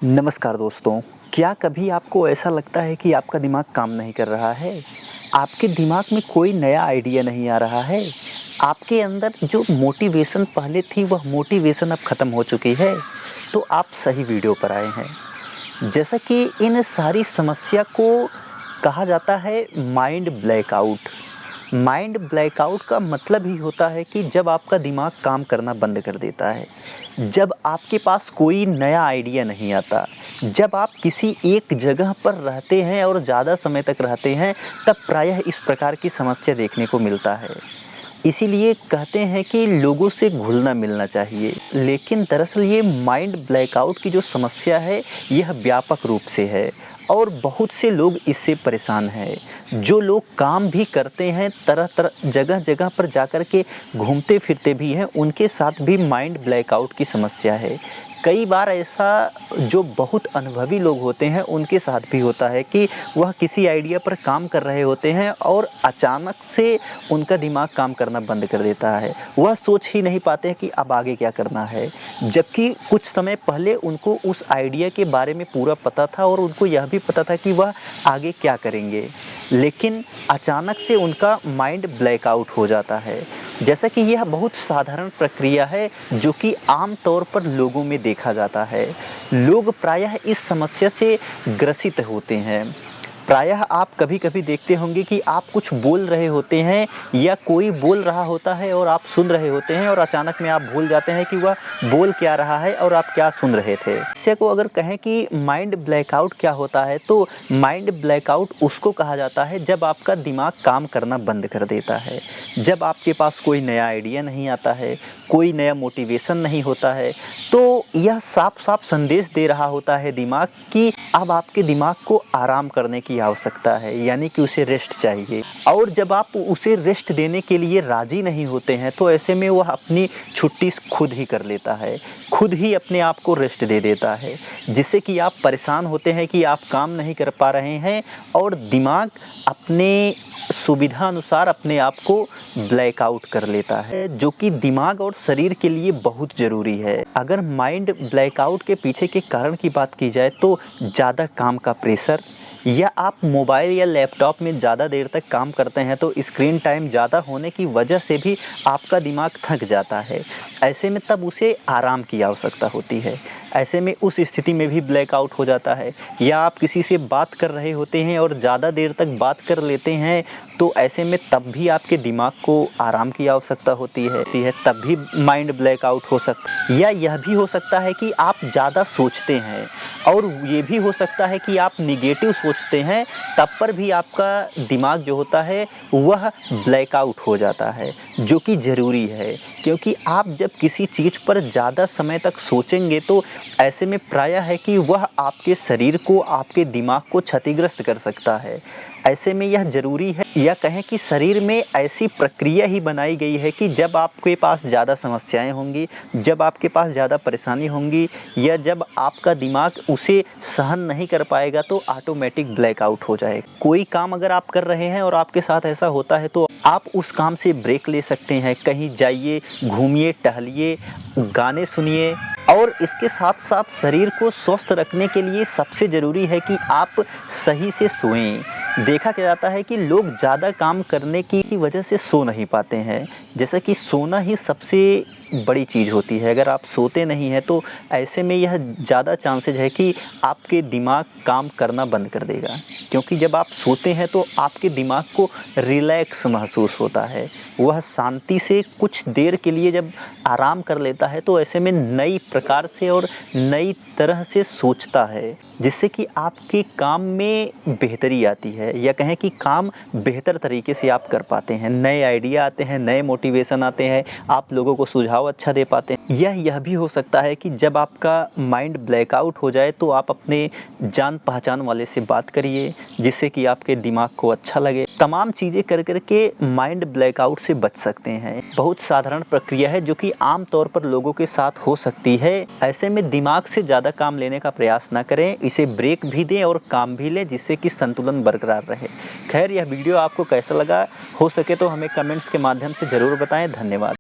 नमस्कार दोस्तों, क्या कभी आपको ऐसा लगता है कि आपका दिमाग काम नहीं कर रहा है? आपके दिमाग में कोई नया आइडिया नहीं आ रहा है? आपके अंदर जो मोटिवेशन पहले थी वह मोटिवेशन अब ख़त्म हो चुकी है? तो आप सही वीडियो पर आए हैं। जैसा कि इन सारी समस्या को कहा जाता है माइंड ब्लैकआउट। माइंड ब्लैकआउट का मतलब ही होता है कि जब आपका दिमाग काम करना बंद कर देता है, जब आपके पास कोई नया आइडिया नहीं आता, जब आप किसी एक जगह पर रहते हैं और ज़्यादा समय तक रहते हैं, तब प्रायः इस प्रकार की समस्या देखने को मिलता है। इसीलिए कहते हैं कि लोगों से घुलना मिलना चाहिए। लेकिन दरअसल ये माइंड ब्लैकआउट की जो समस्या है, यह व्यापक रूप से है और बहुत से लोग इससे परेशान हैं। जो लोग काम भी करते हैं, तरह-तरह जगह-जगह पर जाकर के घूमते-फिरते भी हैं, उनके साथ भी माइंड ब्लैकआउट की समस्या है। कई बार ऐसा जो बहुत अनुभवी लोग होते हैं, उनके साथ भी होता है कि वह किसी आइडिया पर काम कर रहे होते हैं और अचानक से उनका दिमाग काम करना बंद कर देता है। वह सोच ही नहीं पाते हैं कि अब आगे क्या करना है। जबकि कुछ समय पहले उनको उस आइडिया के बारे में पूरा पता था और उनको यह भी पता था कि वह आगे क्या करेंगे। लेकिन अचानक से उनका माइंड ब्लैकआउट हो जाता है। जैसा कि यह बहुत साधारण प्रक्रिया है जो कि आम तौर पर लोगों में देखा जाता है। लोग प्रायः इस समस्या से ग्रसित होते हैं। प्रायः आप कभी-कभी देखते होंगे कि आप कुछ बोल रहे होते हैं या कोई बोल रहा होता है और आप सुन रहे होते हैं और अचानक में आप भूल जाते हैं कि वह बोल क्या रहा है और आप क्या सुन रहे थे। इसे को अगर कहें कि माइंड ब्लैकआउट क्या होता है, तो माइंड ब्लैकआउट उसको कहा जाता है जब आपका दिमाग काम करना बंद कर देता है। जब आपके पास कोई नया आइडिया नहीं आता है, कोई नया मोटिवेशन नहीं होता है, तो यह साफ-साफ संदेश दे रहा होता है दिमाग कि अब आपके दिमाग को आराम करने की आवश्यकता है, यानी कि उसे रेस्ट चाहिए। और जब आप उसे रेस्ट देने के लिए राज़ी नहीं होते हैं, तो ऐसे में वह अपनी छुट्टी खुद ही कर लेता है, खुद ही अपने आप को रेस्ट दे देता है, जिससे कि आप परेशान होते हैं कि आप काम नहीं कर पा रहे हैं और दिमाग अपने सुविधा अनुसार अपने आप को ब्लैकआउट कर लेता है, जो कि दिमाग और शरीर के लिए बहुत ज़रूरी है। अगर माइंड ब्लैकआउट के पीछे के कारण की बात की जाए तो ज़्यादा काम का प्रेशर, या आप मोबाइल या लैपटॉप में ज़्यादा देर तक काम करते हैं तो स्क्रीन टाइम ज़्यादा होने की वजह से भी आपका दिमाग थक जाता है। ऐसे में तब उसे आराम की आवश्यकता होती है। ऐसे में उस स्थिति में भी ब्लैकआउट हो जाता है। या आप किसी से बात कर रहे होते हैं और ज़्यादा देर तक बात कर लेते हैं, तो ऐसे में तब भी आपके दिमाग को आराम की आवश्यकता होती है, तब भी माइंड ब्लैकआउट हो सकता है। या यह भी हो सकता है कि आप ज़्यादा सोचते हैं और ये भी हो सकता है कि आप नेगेटिव सोचते हैं, तब पर भी आपका दिमाग जो होता है वह ब्लैकआउट हो जाता है, जो कि ज़रूरी है। क्योंकि आप जब किसी चीज़ पर ज़्यादा समय तक सोचेंगे तो ऐसे में प्रायः है कि वह आपके शरीर को, आपके दिमाग को क्षतिग्रस्त कर सकता है। ऐसे में यह ज़रूरी है, या कहें कि शरीर में ऐसी प्रक्रिया ही बनाई गई है कि जब आपके पास ज़्यादा समस्याएँ होंगी, जब आपके पास ज़्यादा परेशानी होंगी या जब आपका दिमाग उसे सहन नहीं कर पाएगा, तो ऑटोमेटिक ब्लैकआउट हो जाएगा। कोई काम अगर आप कर रहे हैं और आपके साथ ऐसा होता है, तो आप उस काम से ब्रेक ले सकते हैं। कहीं जाइए, घूमिए, टहलिए, गाने सुनिए। और इसके साथ-साथ शरीर को स्वस्थ रखने के लिए सबसे ज़रूरी है कि आप सही से सोएँ। देखा क्या जाता है कि लोग ज़्यादा काम करने की वजह से सो नहीं पाते हैं। जैसा कि सोना ही सबसे बड़ी चीज़ होती है। अगर आप सोते नहीं हैं, तो ऐसे में यह ज़्यादा चांसेज़ है कि आपके दिमाग काम करना बंद कर देगा। क्योंकि जब आप सोते हैं तो आपके दिमाग को रिलैक्स महसूस होता है। वह शांति से कुछ देर के लिए जब आराम कर लेता है, तो ऐसे में नई प्रकार से और नई तरह से सोचता है, जिससे कि आपके काम में बेहतरी आती है, या कहें कि काम बेहतर तरीके से आप कर पाते हैं। नए आइडिया आते हैं, नए मोटिवेशन आते हैं, आप लोगों को सुझाव अच्छा दे पाते हैं। यह भी हो सकता है कि जब आपका माइंड ब्लैकआउट हो जाए, तो आप अपने जान-पहचान वाले से बात करिए, जिससे कि आपके दिमाग को अच्छा लगे। तमाम चीज़ें कर के माइंड ब्लैकआउट से बच सकते हैं। बहुत साधारण प्रक्रिया है जो कि आम तौर पर लोगों के साथ हो सकती है। ऐसे में दिमाग से ज़्यादा काम लेने का प्रयास ना करें, इसे ब्रेक भी दें और काम भी लें, जिससे कि संतुलन बरकरार रहे। खैर, यह वीडियो आपको कैसा लगा? हो सके तो हमें कमेंट्स के माध्यम से ज़रूर बताएँ। धन्यवाद।